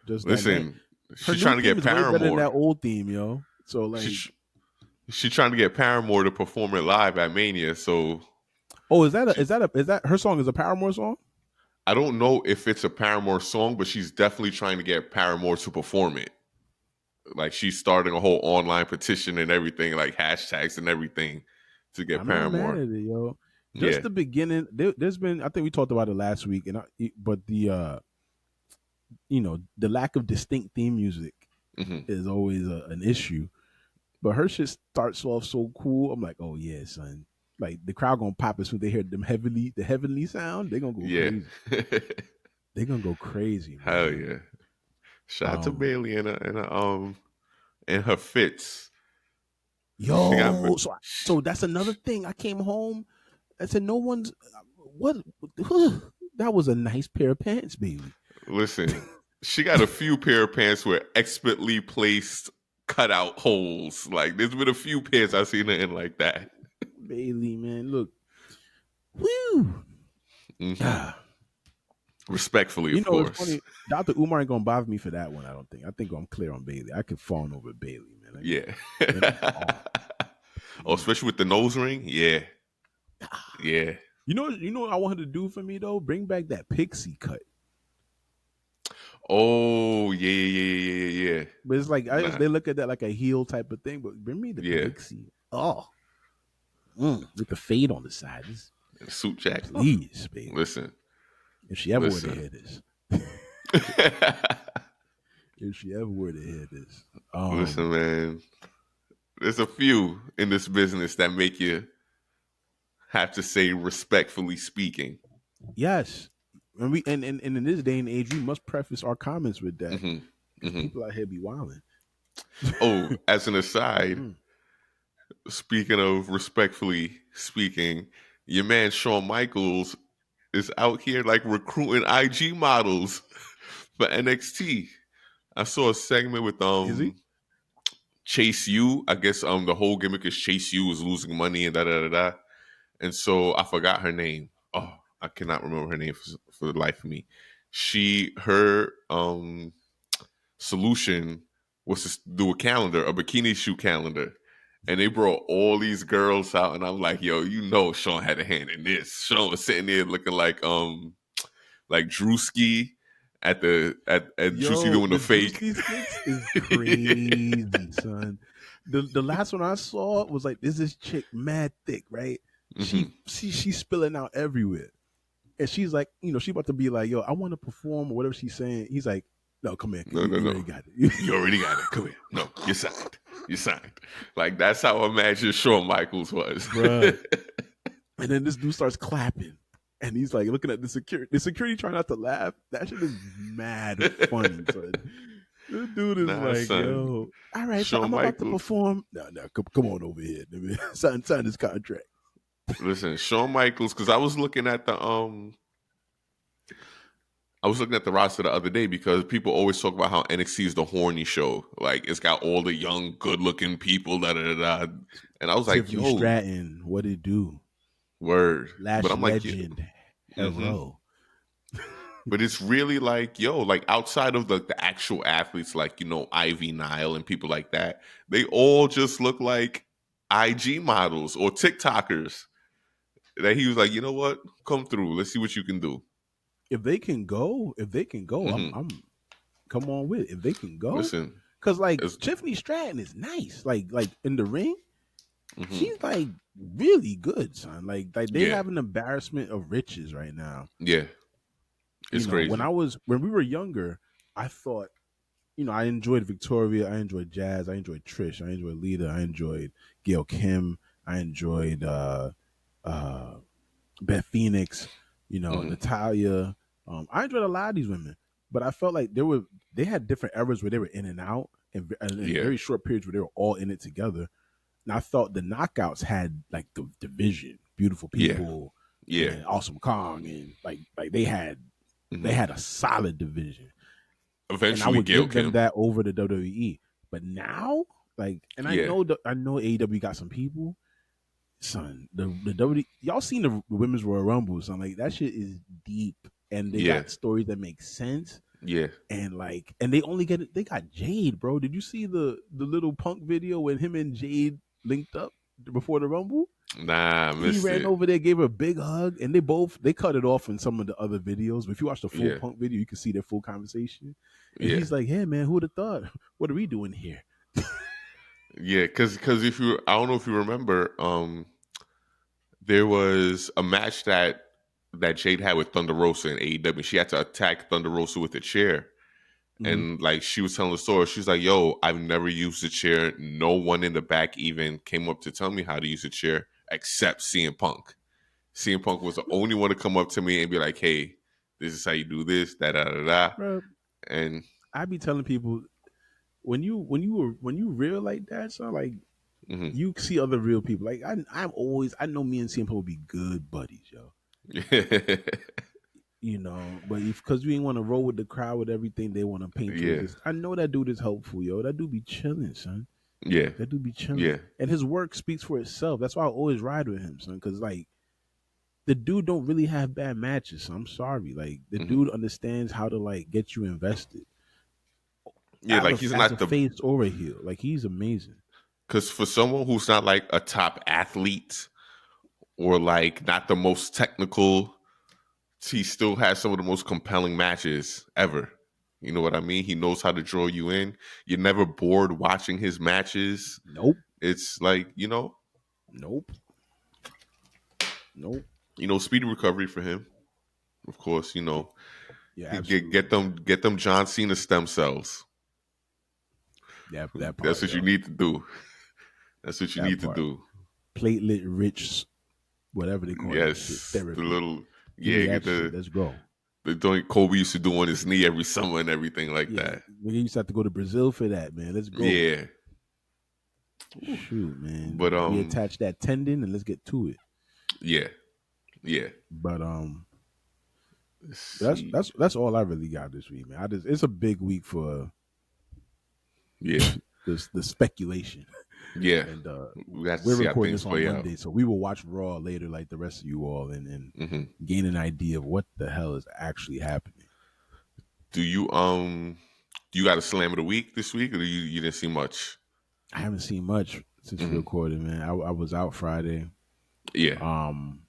Just that Listen, her she's new trying to theme get is way better than that Paramore. old theme, yo. So like, She's she's trying to get Paramore to perform it live at Mania. So oh, she, is that her song is a Paramore song? I don't know if it's a Paramore song, but she's definitely trying to get Paramore to perform it. Like she's starting a whole online petition and everything, like hashtags and everything, to get I'm not mad Paramore. at it, yo. Just Yeah. the beginning. There's been I think we talked about it last week, but the the lack of distinct theme music hmm is always an issue. But her shit starts off so cool. I'm like, oh yeah, son. Like the crowd gonna pop as soon as they hear the heavenly sound. They gonna go Yeah. crazy. They gonna go crazy, Hell man. yeah. Shout out to Um, Bailey and her fits. She got yo, so that's another thing. I came home. I said, no one's what. That was a nice pair of pants, baby. listen. She got a few pair of pants with expertly placed cutout holes. Like there's been a few pairs I've seen her in like that. Bailey, man, look, woo. hmm Ah. Respectfully, You of know, it's course. funny. Dr. Umar ain't gonna bother me for that one. I don't think. I think I'm clear on Bailey. I could fawn over Bailey, man. Yeah. Oh, Oh, Bailey. especially with the nose ring. Yeah. Yeah. You know what I want her to do for me though? Bring back that pixie cut. Oh, yeah, yeah, yeah, yeah, yeah. Yeah. But it's like Nah. they look at that like a heel type of thing. But bring me the Yeah. pixie. Oh, with the fade on the side. Just, And suit jack. Oh, please, baby. listen. If she ever were to Listen. hear this, if she ever were to hear this, Listen, man. There's a few in this business that make you have to say respectfully speaking. yes, And and in this day and age, we must preface our comments with that Hmm. because Hmm. people out here be wilding. Oh, as an aside, Mm. speaking of respectfully speaking, your man Shawn Michaels is out here like recruiting IG models for NXT. I saw a segment with Is he? Chase U. I guess the whole gimmick is Chase U is losing money and da da da da. And so I forgot her name. Oh, I cannot remember her name for the life of me. Her solution was to do a calendar, a bikini shoot calendar. And they brought all these girls out, and I'm like, yo, you know Sean had a hand in this. Sean was sitting there looking like Drewski at Drewski Yo, doing the the fake. Drewski skits is crazy, son. The last one I saw was like, there's this chick mad thick, right? Hmm. She's spilling out everywhere. And she's like, she about to be like, yo, I want to perform or whatever she's saying. He's like, no, come here, No, no, you no. already got it. You already got it. Come here. No, you signed. You signed. Like that's how I imagine Shawn Michaels was. Bruh. And then this dude starts clapping. And he's like looking at the security. The security trying not to laugh. That shit is mad funny, son. This dude is Nah, like, son. yo, all right, so Shawn I'm about to Michaels. perform. No, come on over here. Sign this contract. Listen, Shawn Michaels, because I was looking at the roster the other day because people always talk about how NXT is the horny show. Like it's got all the young, good looking people, da da da. And I was like, Tiffany yo, Stratton, what it do? word. But Lash I'm like, yeah. legend, Mm-hmm. hero. But it's really like, yo, like outside of the actual athletes, like, Ivy Nile and people like that, they all just look like IG models or TikTokers. That he was like, you know what? Come through. Let's see what you can do. If they can go, Hmm. I'm come on with it. If they can go, Listen, because like it's, Tiffany Stratton is nice. Like in the ring, hmm, she's like really good, son. Like they yeah, have an embarrassment of riches right now. yeah, it's crazy. When we were younger, I thought, I enjoyed Victoria, I enjoyed Jazz, I enjoyed Trish, I enjoyed Lita, I enjoyed Gail Kim, I enjoyed uh Beth Phoenix, Hmm. Natalia. I enjoyed a lot of these women, but I felt like they had different eras where they were in and out, and Yeah, very short periods where they were all in it together. And I thought the knockouts had like the division, beautiful yeah, people, yeah. and Awesome Kong, and like they Hmm. had a solid division, and I Eventually, would Gail give them Kim. that over the WWE. But now, like, and Yeah, I know AEW got some people, son. The W y'all seen the women's Royal Rumble, son. Like that shit is deep, and they yeah, got stories that make sense. yeah. And they only get it. They got Jade, bro. Did you see the little Punk video when him and Jade linked up before the Rumble? Nah, I He missed ran it. over there, gave her a big hug, and they cut it off in some of the other videos. But if you watch the full Yeah, Punk video, you can see their full conversation. And yeah, he's like, "Hey man, who would have thought? What are we doing here?" yeah. Because I don't know if you remember, there was a match that Jade had with Thunder Rosa in AEW. She had to attack Thunder Rosa with a chair. Mm-hmm. And like she was telling the story, she's like, "Yo, I've never used a chair. No one in the back even came up to tell me how to use a chair, except CM Punk. CM Punk was the only one to come up to me and be like, "Hey, this is how you do this, da da da da." Bro, And I be telling people when you real like that, so like mhm. you see other real people. Like I know me and CM Punk will be good buddies, yo. But if because we ain't want to roll with the crowd with everything they want to paint towards yeah, this. I know that dude is helpful, yo. That dude be chilling, son. yeah, That dude be chilling. yeah, And his work speaks for itself. That's why I always ride with him, son. Cause like the dude don't really have bad matches. So I'm sorry. Like the hmm, dude understands how to like get you invested. yeah. Like he's As a not the face or a heel. Like he's amazing. because for someone who's not like a top athlete or like not the most technical, he still has some of the most compelling matches ever. You know what I mean? He knows how to draw you in. You're never bored watching his matches. Nope. It's like, Nope. Nope. speedy recovery for him. Of course, Yeah, he get absolutely. them John Cena stem cells. That That's part, what you yo. need to do. That's what you That need to part. do. Platelet rich, whatever they call that shit. Yes, the Therapy. little Give me yeah, that get shit. the Let's go. the joint Kobe used to do on his knee every summer and everything like Yeah, that. we used to have to go to Brazil for that, man. Let's go. Yeah. Shoot, man. But Reattach that tendon and let's get to it. yeah, yeah. But Let's that's see. that's that's all I really got this week, man. It's a big week for Yeah, the speculation. yeah. And We got to we're see how recording things this on play out. Monday, so we will watch Raw later, like the rest of you all, and Hmm. gain an idea of what the hell is actually happening. Do you got a slam of the week this week, or you didn't see much? I haven't seen much since we Hmm. recorded, man. I was out Friday. Yeah. Um,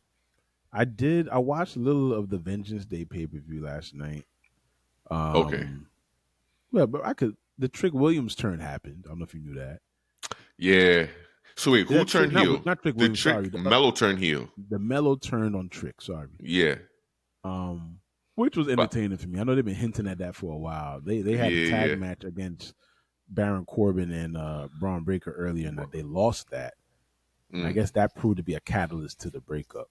I watched a little of the Vengeance Day pay per view last night. Okay. Um, well, but I could. The Trick Williams turn happened. I don't know if you knew that. Yeah. So wait, Yeah, who Trick, turned heel? not Trick The Williams. Sorry, Trick Mellow turned heel. the Mellow turned on Trick. Sorry. Yeah. Um, which was But entertaining for me. I know they've been hinting at that for a while. They yeah, had a tag yeah. match against Baron Corbin and Braun Breaker earlier, and that they lost that. And I Mm. guess that proved to be a catalyst to the breakup.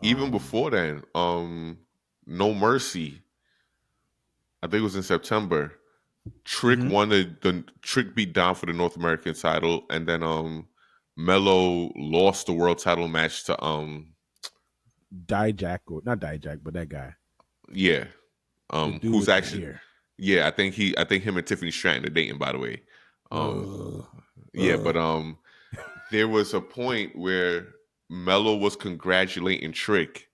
Even before then, No Mercy. I think it was in September. Trick Mm-hmm. won the Trick beat down for the North American title, and then Mello lost the world title match to Dijak, or not Dijak, but that guy, yeah the dude who's with the actually hair. yeah I think him and Tiffany Stratton are dating, by the way. um Uh, yeah, but there was a point where Mello was congratulating Trick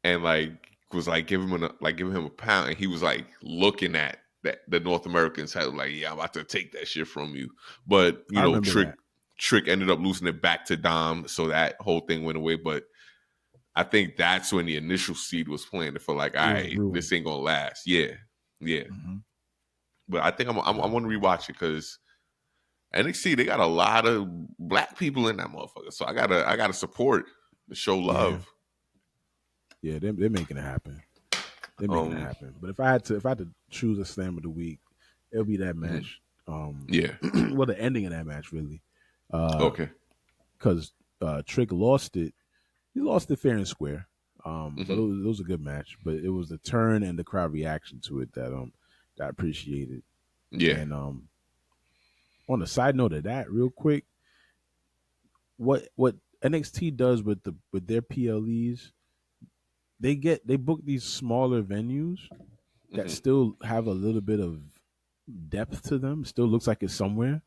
and like was like giving him a pound, and he was like looking at that the North American title like, yeah, I'm about to take that shit from you. But I remember that. Trick ended up losing it back to Dom, so that whole thing went away. But I think that's when the initial seed was planted for like, all It was right, brewing. this ain't gonna last. Yeah, yeah. Mm-hmm. But I think I want to rewatch it because NXT, they got a lot of black people in that motherfucker. So I gotta support the show Yeah, love. yeah, they're making it happen. They're making it Um, happen. But if I had to choose a slam of the week, it'll be that mhm. match. Yeah. Well, the ending of that match really, Okay. because Trick lost it. He lost it fair and square. But Hmm. it was a good match. But it was the turn and the crowd reaction to it that I appreciated. Yeah. And on the side note of that, real quick, what NXT does with their PLEs, they book these smaller venues that Hmm. still have a little bit of depth to them. Still looks like it's somewhere,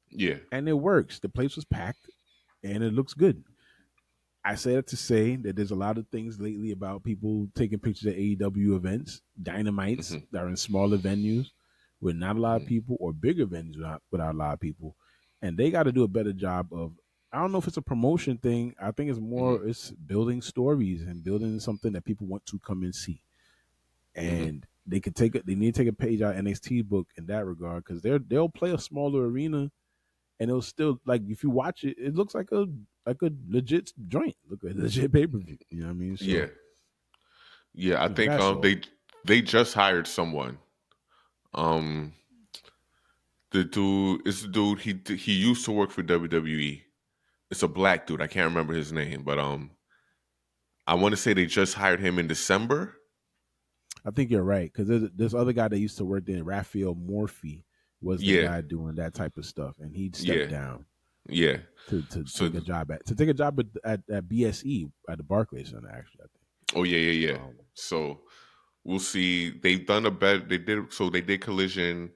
Yeah. and it works. The place was packed, and it looks good. I say that to say that there's a lot of things lately about people taking pictures at AEW events, dynamites Hmm. that are in smaller venues with not a lot of Hmm. people, or bigger venues without a lot of people, and they got to do a better job of. I don't know if it's a promotion thing. I think it's Hmm. more it's building stories and building something that people want to come and see. Hmm. And they could take it. They need to take a page out of NXT book in that regard, because they'll play a smaller arena, and it'll still, like, if you watch it, it looks like a legit joint, look like a legit pay per view. You know what I mean? Yeah. So Yeah. I think that's all. they just hired someone. Um, the dude is the dude he used to work for WWE. It's a black dude. I can't remember his name, but I want to say they just hired him in December. I think you're right, because there's this other guy that used to work there, Raphael Morphy, was the Yeah. guy doing that type of stuff, and he'd stepped Yeah. down Yeah. to So take a job at BSE at the Barclays Center. Actually, I oh yeah, yeah, think. yeah. So we'll see. They've done a better. They did Collision.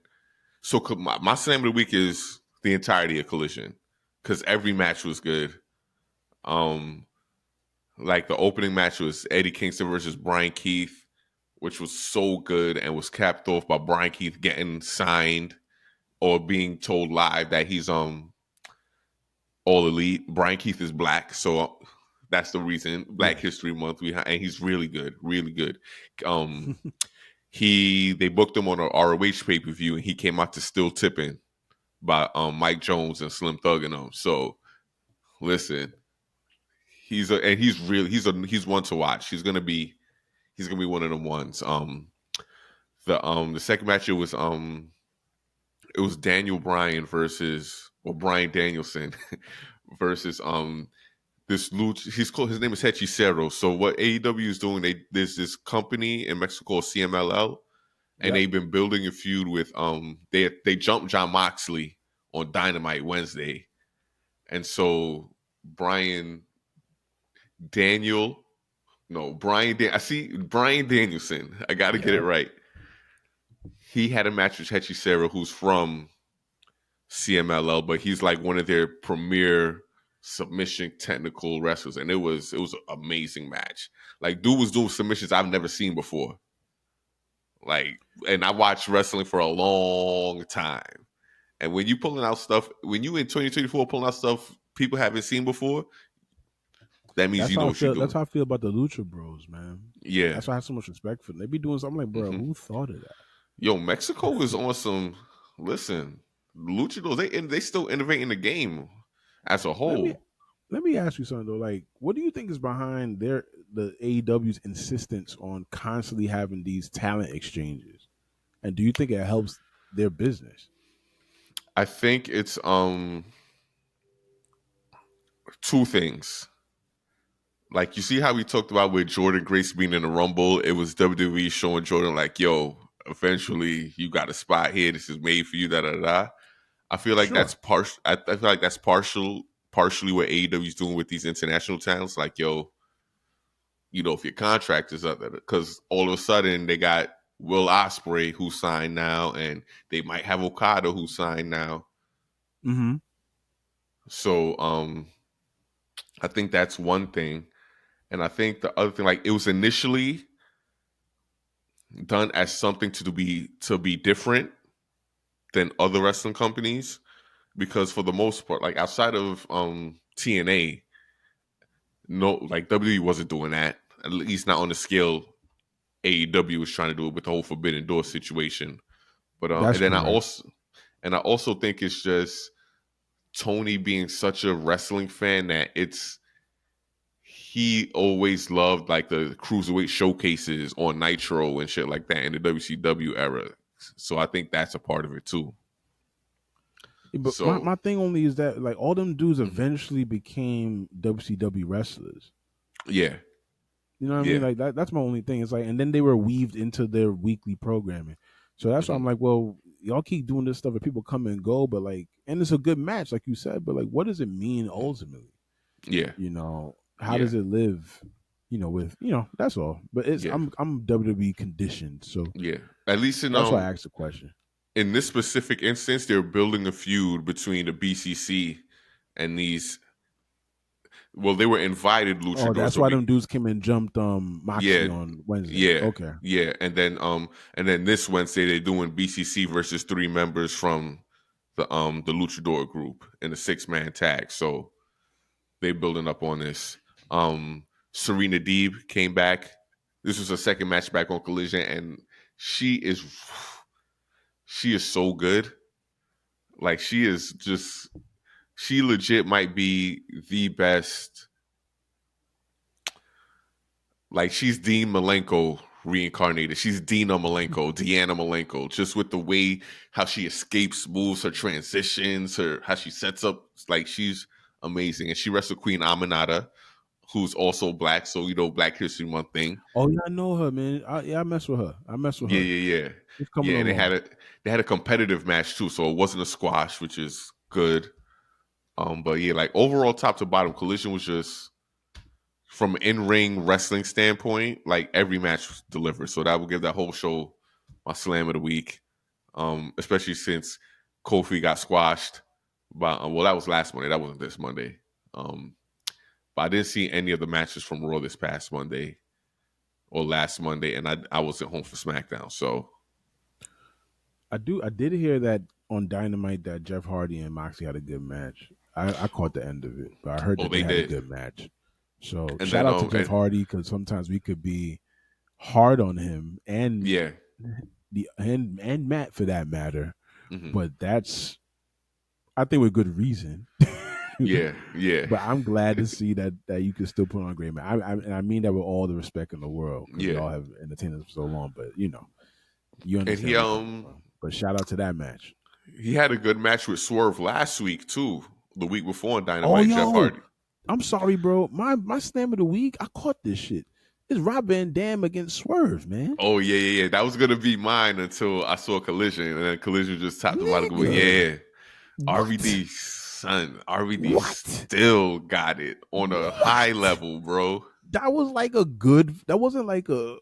So my slam of the week is the entirety of Collision because every match was good. Um, like the opening match was Eddie Kingston versus Brian Keith, which was so good and was capped off by Brian Keith getting signed or being told live that he's all elite. Brian Keith is black, so that's the reason. Black Yes. History Month, and he's really good, really good. Um, they booked him on an ROH pay per view, and he came out to Still Tipping by Mike Jones and Slim Thug and them. So listen, he's one to watch. He's gonna be one of them ones. The second match it was Daniel Bryan versus Bryan Danielson versus this luch. He's called. His name is Hechicero. So what AEW is doing? There's this company in Mexico called CMLL, and Yep. they've been building a feud with They jumped John Moxley on Dynamite Wednesday, and so Brian Daniel. No, I see Brian Danielson. I got to get it Yep. right. He had a match with Hechicero, who's from CMLL, but he's like one of their premier submission technical wrestlers, and it was an amazing match. Like, dude was doing submissions I've never seen before. Like, and I watched wrestling for a long time, and when you pulling out stuff, when you in 2024 pulling out stuff people haven't seen before, that means That's you know how I what you're feel. That's doing. how I feel about the Lucha Bros, man. Yeah. That's why I have so much respect for them. They be doing something like, bro, hmm who thought of that? Yo, Mexico is on some. Listen, luchadors, they still innovating the game as a Let me whole. let me ask you something though. Like, what do you think is behind the AEW's insistence on constantly having these talent exchanges? And do you think it helps their business? I think it's two things. Like, you see how we talked about with Jordan Grace being in the Rumble, it was WWE showing Jordan like, yo, eventually you got a spot here. This is made for you. Da da da. I feel like that's Sure. partial. I feel like that's partially what AEW is doing with these international talents. Like, yo, if your contract is up there, because all of a sudden they got Will Ospreay who signed now, and they might have Okada who signed now. Mm-hmm. So I think that's one thing. And I think the other thing, like, it was initially done as something to be different than other wrestling companies, because for the most part, like outside of TNA, no, like WWE wasn't doing that. At least not on the scale AEW was trying to do it with the whole Forbidden Door situation. But That's and then correct. I also think it's just Tony being such a wrestling fan that he always loved like the cruiserweight showcases on Nitro and shit like that in the WCW era. So I think that's a part of it too. But my, So my thing only is that like all them dudes mhm. eventually became WCW wrestlers. Yeah, You know what I mean? yeah, Like that's my only thing. It's like, and then they were weaved into their weekly programming. So that's why hmm I'm like, well, y'all keep doing this stuff and people come and go, but like, and it's a good match, like you said, but like, what does it mean ultimately? yeah, How yeah, does it live? With that's all. But it's yeah, I'm WWE conditioned, so yeah. At least that's why I asked the question. in this specific instance, they're building a feud between the BCC and these. Well, they were invited Oh, luchadors, that's but why them dudes came and jumped Moxley yeah, on Wednesday. yeah, Okay. yeah, and then this Wednesday they're doing BCC versus three members from the Luchador group in a 6-man tag. So they building up on this. Serena Deeb came back. This was her second match back on Collision, and she is she is so good. Like, she legit might be the best. Like, she's Dean Malenko reincarnated. She's Dina Malenko, Deanna Malenko, just with the way how she escapes moves, her transitions, how she sets up. Like, she's amazing. And she wrestled Queen Aminata, who's also black. So, Black History Month thing. Oh yeah, I know her, man. I mess with her. I mess with Yeah, her. yeah, yeah. She's coming Yeah, and along. they had a competitive match too, so it wasn't a squash, which is good. But yeah, like overall top to bottom, Collision was just from in-ring wrestling standpoint, like every match was delivered. So that will give that whole show my slam of the week. Especially since Kofi got squashed. But well, that was last Monday. That wasn't this Monday. Um, but I didn't see any of the matches from Raw this past Monday or last Monday, and I was at home for SmackDown. So I did hear that on Dynamite that Jeff Hardy and Moxley had a good match. I caught the end of it, but I heard oh, that they they had a did. good match. So And shout then out to Jeff Hardy because sometimes we could be hard on him and yeah. and Matt for that matter, hmm but that's I think with good reason. Yeah, yeah, But I'm glad to see that you can still put on a great match. And I mean that with all the respect in the world because yeah. y'all have entertained us for so long. But you And understand where we coming from. But shout out to that match. he had a good match with Swerve last week too. The week before on Oh Dynamite, Jeff yo, Hardy. I'm sorry, bro. My slam of the week, I caught this shit. It's Rob Van Dam against Swerve, man. Oh yeah. That was gonna be mine until I saw Collision, and then Collision just tapped about it. Nigga. Yeah, What? RVD son, RVD What? still got it on a high What? level, bro. That was like a good. That wasn't like a.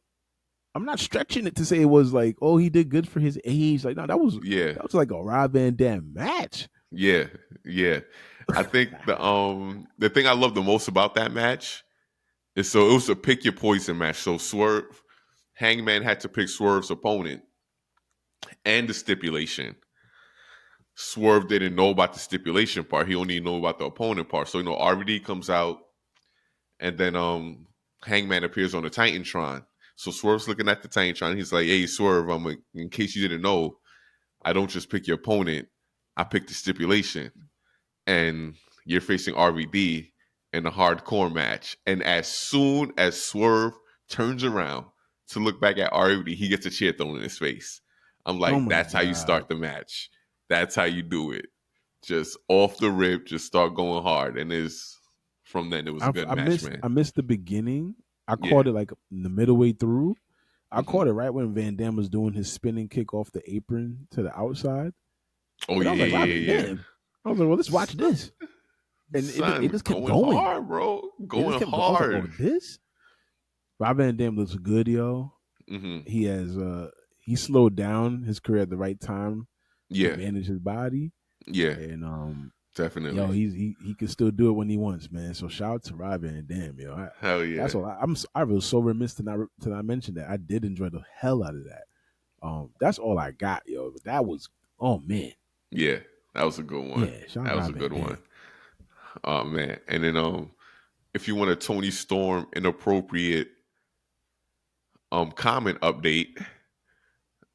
I'm not stretching it to say it was like, oh, he did good for his age. Like, no, Yeah, that was like a Rob Van Dam match. yeah, yeah. I think the thing I love the most about that match is so it was a pick your poison match. So Swerve, Hangman had to pick Swerve's opponent and the stipulation. Swerve didn't know about the stipulation part. He only knew about the opponent part. So RVD comes out, and then Hangman appears on the Titantron. So Swerve's looking at the Titantron. He's like, "Hey, Swerve, I'm like, in case you didn't know, I don't just pick your opponent. I pick the stipulation, and you're facing RVD in a hardcore match." And as soon as Swerve turns around to look back at RVD, he gets a chair thrown in his face. I'm Oh like, my "That's how you god. start the match. That's how you do it. Just off the rip, just start going hard." And from then it was a good match, man. I missed the beginning. I Yeah. caught it like in the middle way through. I Hmm. caught it right when Van Dam was doing his spinning kick off the apron to the outside. Oh And I yeah, was like, yeah, Rob yeah, Van yeah. Dam. I was like, well, let's watch Son, this. And it son, just kept going going. hard, bro. It just Going kept going. I was like, oh, hard. this? Rob Van Dam looks good, yo. Hmm. He has he slowed down his career at the right time to Yeah, manage his body. yeah, And yo, definitely. he can still do it when he wants, man. So shout out to Rob Van Dam, yo. Hell That's yeah, all. I was so remiss to not mention that. I did enjoy the hell out of that. That's all I got, yo. But that was, oh man, yeah. That was a good one. yeah. Shout out That was a Rob Van good Dam. one. Oh man. And then if you want a Tony Storm inappropriate comment update,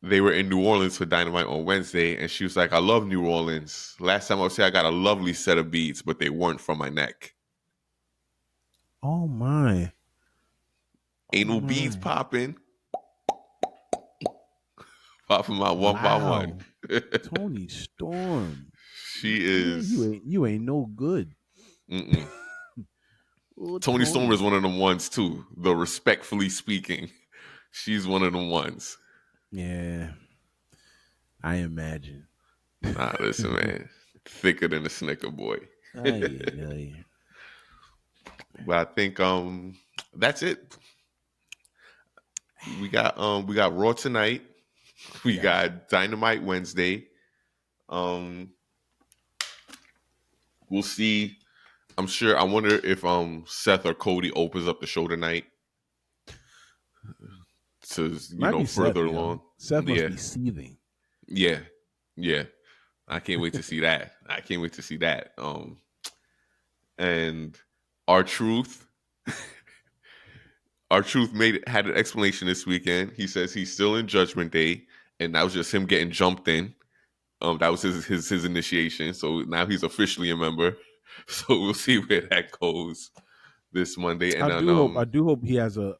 they were in New Orleans for Dynamite on Wednesday, and she was like, "I love New Orleans. Last time I was here, I got a lovely set of beats, but they weren't from my neck. Oh my, oh Ain't no beads my, popping, popping my one by one." wow, Tony Storm, She man, is. you ain't no good. Mm-mm. Oh Tony Storm is Tony, one of them ones too. Though respectfully speaking, she's one of them ones. yeah, I imagine. Nah, listen, man, thicker than a Snicker boy. Ay, ay. But I think that's it. We got Raw tonight. We Yes. got Dynamite Wednesday. Um, we'll see. I'm sure. I wonder if Seth or Cody opens up the show tonight to Might be Seth, further yo. along. Seth must Yeah, be seething. yeah, yeah. I can't wait to see that. I can't wait to see that. And our truth, our truth had an explanation this weekend. He says he's still in Judgment Day, and that was just him getting jumped in. That was his initiation. So now he's officially a member. So we'll see where that goes this Monday. And then I do hope he has a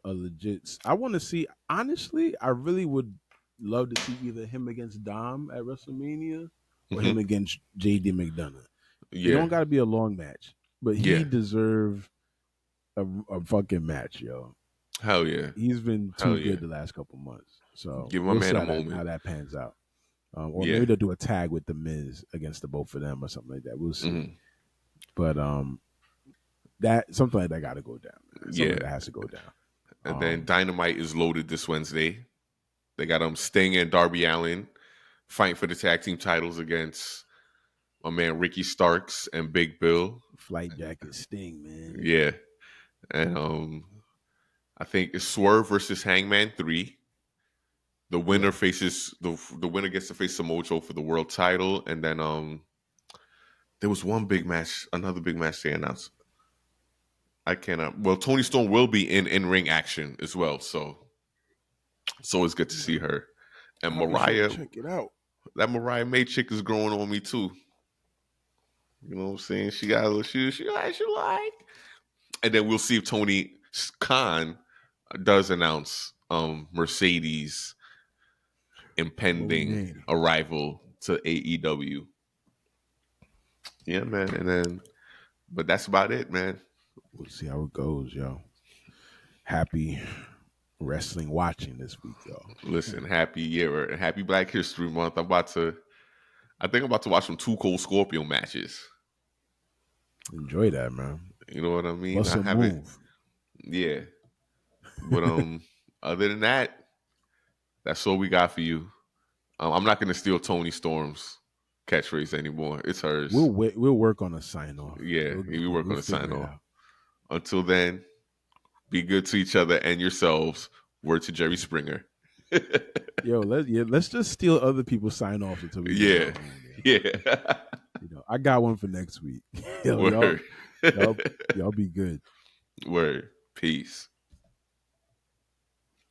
legit. I want to see. Honestly, I really would love to see either him against Dom at WrestleMania or him mhm, against JD McDonough. It yeah, don't got to be a long match, but he yeah, deserve a fucking match, yo. hell yeah, He's been hell too yeah. good the last couple months. So Give my we'll see man a how moment. that pans out. Or Yeah. maybe they'll do a tag with the Miz against the both of them or something like that. We'll see. Hmm. But that something like that got to go down. Man. Something Yeah. like that has to go down. And then Dynamite is loaded this Wednesday. They got Sting and Darby Allin fighting for the tag team titles against my man Ricky Starks and Big Bill. Flight Jacket Sting, man. Yeah. And I think it's Swerve versus Hangman 3. The winner Yeah. faces the winner gets to face Samoa Joe for the world title. And then there was one big match, another big match they announced. I cannot. Well, Tony Storm will be in ring action as well, so it's good to see her. And I'll be sure to Mariah, check it out. that Mariah May chick is growing on me too. You know what I'm saying? She got a little she like. And then we'll see if Tony Khan does announce Mercedes Oh impending man. arrival to AEW. Yeah, man. And then But that's about it, man. We'll see how it goes, yo. Happy wrestling watching this week, y'all. Listen, happy year, happy Black History Month. I think I'm about to watch some Two Cold Scorpio matches. Enjoy that, man. You know what I mean? Bust I a haven't, move. yeah. But other than that, that's all we got for you. I'm not gonna steal Tony Storm's catchphrase anymore. It's hers. We'll work on a sign off. Yeah, we work on We'll a sign figure it off. out. Until then, be good to each other and yourselves. Word to Jerry Springer. Yo, let's just steal other people's sign offs until we get our Yeah, own. yeah. I got one for next week. Yo, Word. y'all be good. Word. Peace.